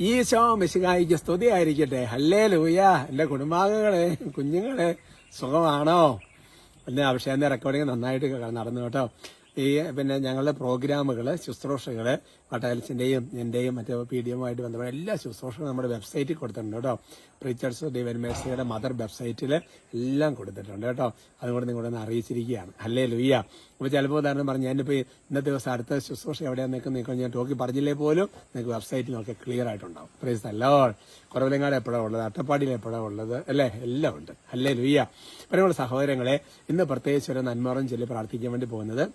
ഈശോ മിശിഹായിക്ക് സ്തുതിയായിരിക്കട്ടെ. ഹല്ലേലൂയ. എന്റെ കുടുംബാംഗങ്ങളെ, കുഞ്ഞുങ്ങളെ, സുഖമാണോ? പിന്നെ അഭിഷേകന്റെ റെക്കോർഡിങ് നന്നായിട്ട് നടന്നു കേട്ടോ. പിന്നെ ഞങ്ങളുടെ പ്രോഗ്രാമുകൾ, ശുശ്രൂഷകൾ, പട്ടാലസിന്റെയും എന്റെയും മറ്റേ PDM-ആയിട്ട് ബന്ധപ്പെട്ട എല്ലാ ശുശ്രൂഷകളും നമ്മുടെ വെബ്സൈറ്റിൽ കൊടുത്തിട്ടുണ്ട് കേട്ടോ. പ്രീച്ചേഴ്സ് ഡിവൈൻ മേഴ്സിയുടെ മദർ വെബ്സൈറ്റിൽ എല്ലാം കൊടുത്തിട്ടുണ്ട് കേട്ടോ. അതുകൊണ്ട് നിങ്ങളൊന്ന് അറിയിച്ചിരിക്കുകയാണ്. ഹല്ലേലൂയ. അപ്പോൾ ചിലപ്പോൾ ഉദാഹരണം പറഞ്ഞു, ഞാനിപ്പോൾ ഇന്നത്തെ ദിവസം അടുത്ത ശുശ്രൂഷ എവിടെയാണ് നിൽക്കുന്നത് ഞാൻ ടോക്കി പറഞ്ഞില്ലേ പോലും നിങ്ങൾക്ക് വെബ്സൈറ്റിൽ നോക്കി ക്ലിയർ ആയിട്ടുണ്ടാവും. Praise the Lord. കുറവിലങ്ങാട് എപ്പോഴാണ് ഉള്ളത്, അട്ടപ്പാടിയിൽ എപ്പോഴാണ് ഉള്ളത്, അല്ലേ? എല്ലാം ഉണ്ട്. ഹല്ലേലൂയ. പ്രിയമുള്ള സഹോദരങ്ങളെ, ഇന്ന് പ്രത്യേകിച്ച് ഒരു നന്മറും ചൊല്ലി പ്രാർത്ഥിക്കാൻ വേണ്ടി പോകുന്നത്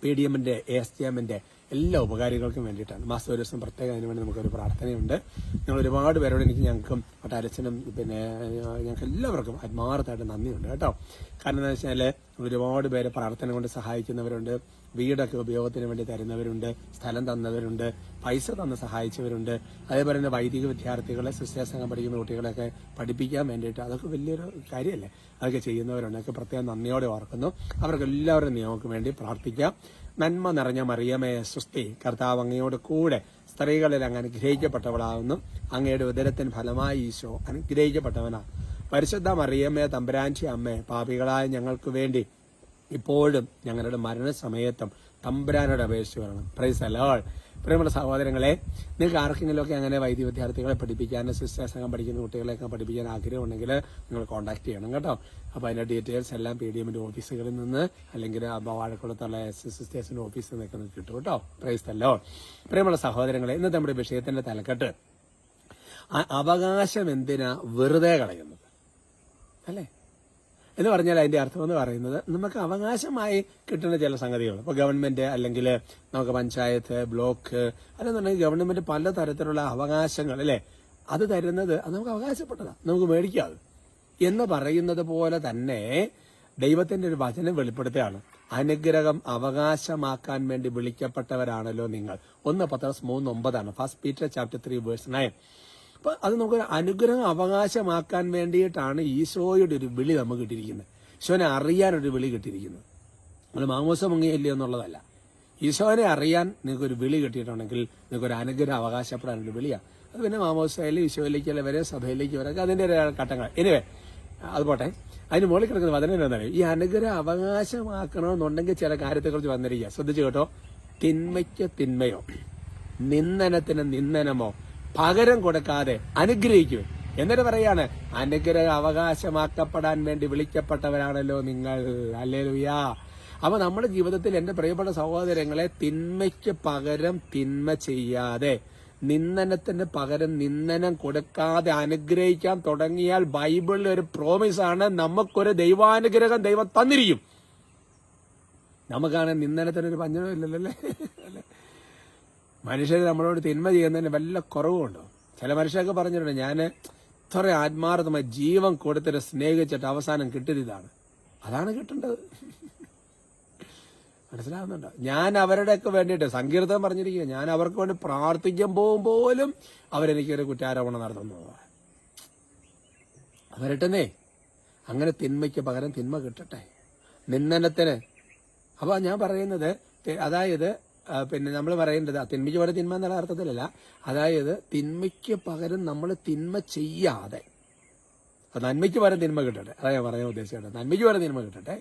PDM-ന്റെ ASTM-ന്റെ എല്ലാ ഉപകാരികൾക്കും വേണ്ടിയിട്ടാണ്. മാസം ഒരു ദിവസം പ്രത്യേകം അതിനുവേണ്ടി നമുക്കൊരു പ്രാർത്ഥനയുണ്ട്. നിങ്ങൾ ഒരുപാട് പേരോട് ഞങ്ങൾക്കും പട്ടാലച്ചനും പിന്നെ ഞങ്ങൾക്ക് എല്ലാവർക്കും ആത്മാർത്ഥമായിട്ട് നന്ദിയുണ്ട് കേട്ടോ. കാരണം എന്താ വെച്ചാൽ ഒരുപാട് പേരെ പ്രാർത്ഥന കൊണ്ട് സഹായിക്കുന്നവരുണ്ട്, വീടൊക്കെ ഉപയോഗത്തിന് വേണ്ടി തരുന്നവരുണ്ട്, സ്ഥലം തന്നവരുണ്ട്, പൈസ തന്ന് സഹായിച്ചവരുണ്ട്. അതേപോലെ തന്നെ വൈദിക വിദ്യാർത്ഥികളെ, സിസ്റ്റേഴ്സ് സംഘം പഠിക്കുന്ന കുട്ടികളെയൊക്കെ പഠിപ്പിക്കാൻ വേണ്ടിയിട്ട് അതൊക്കെ വലിയൊരു കാര്യമല്ലേ. അതൊക്കെ ചെയ്യുന്നവരുണ്ട്. അതൊക്കെ പ്രത്യേകം നന്ദിയോടെ ഓർക്കുന്നു. അവർക്ക് എല്ലാവരും നിങ്ങൾക്ക് വേണ്ടി പ്രാർത്ഥിക്കാം. നന്മ നിറഞ്ഞ മറിയമേ സ്വസ്തി, കർത്താവ് അങ്ങയോട് കൂടെ സ്ത്രീകളിൽ അങ്ങ് അനുഗ്രഹിക്കപ്പെട്ടവളാകുന്നു. അങ്ങയുടെ ഉദരത്തിന് ഫലമായി ഈശോ അനുഗ്രഹിക്കപ്പെട്ടവനാണ്. പരിശുദ്ധ മറിയമ്മേ തമ്പുരാന്റെ അമ്മേ, പാപികളായ ഞങ്ങൾക്ക് വേണ്ടി ഇപ്പോഴും ഞങ്ങളുടെ മരണസമയത്തും തമ്പുരാനോട് അപേക്ഷിച്ച് വരണം. Praise the Lord. പ്രിയമുള്ള സഹോദരങ്ങളെ, നിങ്ങൾക്ക് ആർക്കെങ്കിലുമൊക്കെ അങ്ങനെ വൈദ്യ വിദ്യാർത്ഥികളെ പഠിപ്പിക്കാൻ, സിസ്റ്റേഴ്സ് സംഘം പഠിക്കുന്ന കുട്ടികളെയൊക്കെ പഠിപ്പിക്കാൻ ആഗ്രഹമുണ്ടെങ്കിൽ നിങ്ങൾ കോൺടാക്ട് ചെയ്യണം കേട്ടോ. അപ്പോൾ അതിന്റെ ഡീറ്റെയിൽസ് എല്ലാം PDM-ന്റെ ഓഫീസുകളിൽ നിന്ന് അല്ലെങ്കിൽ വാഴക്കുളത്തുള്ള സിസ്റ്റേഴ്സിന്റെ ഓഫീസിൽ നിന്നൊക്കെ നിങ്ങൾക്ക് കിട്ടും കേട്ടോ. Praise the Lord. പ്രിയമുള്ള സഹോദരങ്ങളെ, ഇന്നത്തെ നമ്മുടെ വിഷയത്തിന്റെ തലക്കെട്ട് അവകാശം എന്തിനാ വെറുതെ കളയുന്നത്, അല്ലേ എന്ന് പറഞ്ഞാൽ അതിന്റെ അർത്ഥം എന്ന് പറയുന്നത് നമുക്ക് അവകാശമായി കിട്ടുന്ന ചില സംഗതികൾ. ഇപ്പോൾ ഗവൺമെന്റ് അല്ലെങ്കിൽ നമുക്ക് പഞ്ചായത്ത്, ബ്ലോക്ക്, അല്ലെന്നുണ്ടെങ്കിൽ ഗവൺമെന്റ് പല തരത്തിലുള്ള അവകാശങ്ങൾ, അല്ലേ, അത് തരുന്നത് അത് നമുക്ക് അവകാശപ്പെട്ടതാണ്, നമുക്ക് മേടിക്കാതെ എന്ന് പറയുന്നത് പോലെ തന്നെ ദൈവത്തിന്റെ ഒരു വചനം വെളിപ്പെടുത്തുകയാണ്. അനുഗ്രഹം അവകാശമാക്കാൻ വേണ്ടി വിളിക്കപ്പെട്ടവരാണല്ലോ നിങ്ങൾ. 1 പത്രോസ് 3:9 ഫസ്റ്റ് പീറ്റർ ചാപ്റ്റർ 3 വേഴ്സ് 9. അപ്പൊ അത് നമുക്ക് അനുഗ്രഹം അവകാശമാക്കാൻ വേണ്ടിയിട്ടാണ് ഈശോയുടെ ഒരു വിളി നമുക്ക് കിട്ടിയിരിക്കുന്നത്. ഈശോനെ അറിയാനൊരു വിളി കിട്ടിയിരിക്കുന്നത്. നമ്മൾ മാമോസം മുങ്ങിയില്ല എന്നുള്ളതല്ല. ഈശോനെ അറിയാൻ നിങ്ങൾക്കൊരു വിളി കിട്ടിയിട്ടുണ്ടെങ്കിൽ നിങ്ങൾക്കൊരു അനുഗ്രഹം അവകാശപ്പെടാനൊരു വിളിയാണ്. അത് പിന്നെ മാമോസയിലും ഈശോയിലേക്ക് വരെ സഭയിലേക്ക് വരെ അതിന്റെ ഘട്ടങ്ങൾ. എനിവേ അത് പോട്ടെ. അതിന് മുകളിൽ കിടക്കുന്ന വചനം എന്താണെന്നറിയോ? ഈ അനുഗ്രഹം അവകാശമാക്കണമെന്നുണ്ടെങ്കിൽ ചില കാര്യത്തെക്കുറിച്ച് വന്നിരിക്കുക. ശ്രദ്ധിച്ചു കേട്ടോ. തിന്മയ്ക്ക് തിന്മയോ നിന്ദനത്തിന് നിന്ദനമോ പകരം കൊടുക്കാതെ അനുഗ്രഹിക്കും. എന്നിട്ട് പറയാണ്, അനുഗ്രഹം അവകാശമാക്കപ്പെടാൻ വേണ്ടി വിളിക്കപ്പെട്ടവരാണല്ലോ നിങ്ങൾ. ഹല്ലേലൂയ. അപ്പൊ നമ്മുടെ ജീവിതത്തിൽ എന്റെ പ്രിയപ്പെട്ട സഹോദരങ്ങളെ, തിന്മയ്ക്ക് പകരം തിന്മ ചെയ്യാതെ, നിന്ദനത്തിന് പകരം നിന്ദനം കൊടുക്കാതെ അനുഗ്രഹിക്കാൻ തുടങ്ങിയാൽ ബൈബിളിൽ ഒരു പ്രോമിസാണ്, നമുക്കൊരു ദൈവാനുഗ്രഹം ദൈവം തന്നിരിക്കും. നമുക്കാണ് നിന്ദനത്തിനൊരു പഞ്ഞനോ ഇല്ലല്ലോ, അല്ലേ? മനുഷ്യർ നമ്മളോട് തിന്മ ചെയ്യുന്നതിന് വല്ല കുറവുണ്ടോ? ചില മനുഷ്യരൊക്കെ പറഞ്ഞിട്ടുണ്ട്, ഞാൻ ഇത്ര ആത്മാർത്ഥമായി ജീവൻ കൊടുത്തിട്ട് സ്നേഹിച്ചിട്ട് അവസാനം കിട്ടിയതാണ്. അതാണ് കിട്ടേണ്ടത്. മനസ്സിലാവുന്നുണ്ടോ? ഞാൻ അവരുടെയൊക്കെ വേണ്ടിയിട്ട് സങ്കീർത്തനം പറഞ്ഞിരിക്കുക, ഞാൻ അവർക്ക് വേണ്ടി പ്രാർത്ഥിക്കുമ്പോൾ പോലും അവരെനിക്കൊരു കുറ്റാരോപണം നടത്തുന്നു. അവരട്ടെന്നേ, അങ്ങനെ തിന്മയ്ക്ക് പകരം തിന്മ കിട്ടട്ടെ, നിന്ദനത്തിന്. അപ്പൊ ഞാൻ പറയുന്നത്, അതായത് പിന്നെ നമ്മൾ പറയേണ്ടത് തിന്മയ്ക്ക് പകരം തിന്മ എന്നുള്ള അർത്ഥത്തിലല്ല. അതായത് തിന്മയ്ക്ക് പകരം നമ്മൾ തിന്മ ചെയ്യാതെ നന്മയ്ക്ക് പകരം തിന്മ കിട്ടട്ടെ. അതാ ഞാൻ പറയാൻ ഉദ്ദേശിച്ചത്, നന്മയ്ക്ക് പകരം തിന്മ കിട്ടട്ടെ.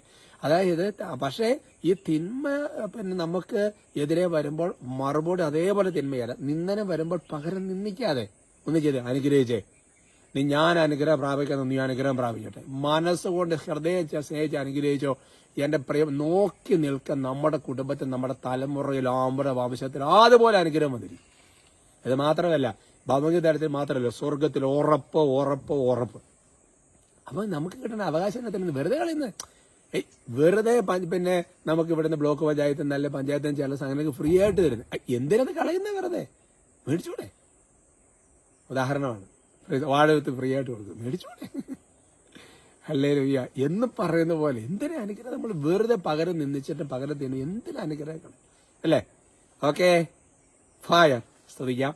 അതായത് പക്ഷേ ഈ തിന്മ പിന്നെ നമുക്ക് എതിരെ വരുമ്പോൾ മറുപടി അതേപോലെ തിന്മയല്ല. നിന്ദനം വരുമ്പോൾ പകരം നിന്ദിക്കാതെ ഒന്ന് ചെയ്ത് അനുഗ്രഹിച്ചേ, ഞാൻ അനുഗ്രഹം പ്രാപിക്കുന്ന നീ അനുഗ്രഹം പ്രാപിക്കട്ടെ. മനസ്സുകൊണ്ട് ഹൃദയം സ്നേഹിച്ച് അനുഗ്രഹിച്ചോ. എന്റെ പ്രിയം, നോക്കി നിൽക്കാൻ നമ്മുടെ കുടുംബത്തിൽ, നമ്മുടെ തലമുറയിൽ, ആമ്പറ വംശത്തിൽ അതുപോലെ അനുഗ്രഹം വന്നിരിക്കും. ഇത് മാത്രമല്ല, ഭൗമിക തലത്തിൽ മാത്രമല്ല, സ്വർഗത്തിൽ ഉറപ്പ് ഉറപ്പ് ഉറപ്പ്. അപ്പൊ നമുക്ക് കിട്ടുന്ന അവകാശത്തിൽ വെറുതെ കളയുന്നത്. വെറുതെ പിന്നെ നമുക്ക് ഇവിടുന്ന് ബ്ലോക്ക് പഞ്ചായത്തിൽ നല്ല പഞ്ചായത്തിന് ചില സംഘടനക്ക് ഫ്രീ ആയിട്ട് തരുന്നത്. എന്തിനത് കളയുന്നത്? വെറുതെ മേടിച്ചൂടെ? ഉദാഹരണമാണ്, വാഴവത്ത് ഫ്രീ ആയിട്ട് കൊടുക്കും, മേടിച്ചൂടെ? ഹല്ലേലൂയ എന്ന് പറയുന്ന പോലെ എന്തിനാ അനുഗ്രഹം നമ്മൾ വെറുതെ പകരം നിന്ദിച്ചിട്ട് പകരം തിന്നു? എന്തിനാ അനുഗ്രഹിക്കണം, അല്ലേ? Okay, fire. സ്തുതിക്കാം.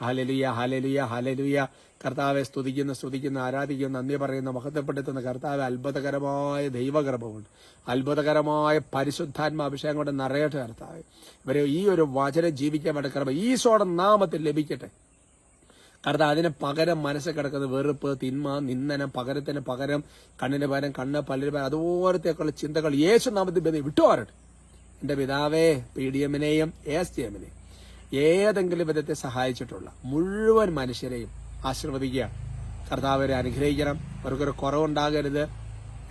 Hallelujah, hallelujah, hallelujah. കർത്താവെ സ്തുതിക്കുന്ന ആരാധിക്കുന്ന നന്ദി പറയുന്ന മഹത്വപ്പെടുത്തുന്ന കർത്താവ്, അത്ഭുതകരമായ ദൈവകൃപമുണ്ട്, അത്ഭുതകരമായ പരിശുദ്ധാത്മ അഭിഷേകം കൊണ്ട് നിറയട്ടെ കർത്താവ്. ഇവരെ ഈ ഒരു വചനം ജീവിക്കാൻ വേണ്ട കൃപ ഈശോയുടെ നാമത്തിൽ ലഭിക്കട്ടെ. കർത്താവ് അതിന് പകരം മനസ്സിൽ കിടക്കുന്ന വെറുപ്പ്, തിന്മ, നിന്ദനം, പകരത്തിന് പകരം, കണ്ണിന് പകരം കണ്ണ്, പല്ലിന് പകരം അതുപോലത്തേക്കുള്ള ചിന്തകൾ യേശു നാമത്തിൽ ബന്ധം വിട്ടുമാറട്ടെ. എന്റെ പിതാവേ, PDM-നെയും ASTM-നെയും ഏതെങ്കിലും വിധത്തെ സഹായിച്ചിട്ടുള്ള മുഴുവൻ മനുഷ്യരെയും ആശീർവദിക്കുക. കർത്താവരെ അനുഗ്രഹിക്കണം. അവർക്കൊരു കുറവുണ്ടാകരുത്.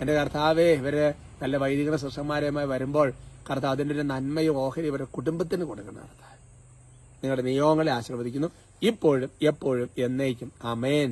എന്റെ കർത്താവേ, ഇവര് നല്ല വൈദിക ശിഷ്യന്മാരുമായി വരുമ്പോൾ കർത്താവ് അതിൻ്റെ ഒരു നന്മയും ഓഹരി ഇവരുടെ കുടുംബത്തിന് കൊടുക്കണം. കർത്താവ് നിങ്ങളുടെ നിയോഗങ്ങളെ ആശീർവദിക്കുന്നു, ഇപ്പോഴും എപ്പോഴും എന്നേക്കും. ആമേൻ.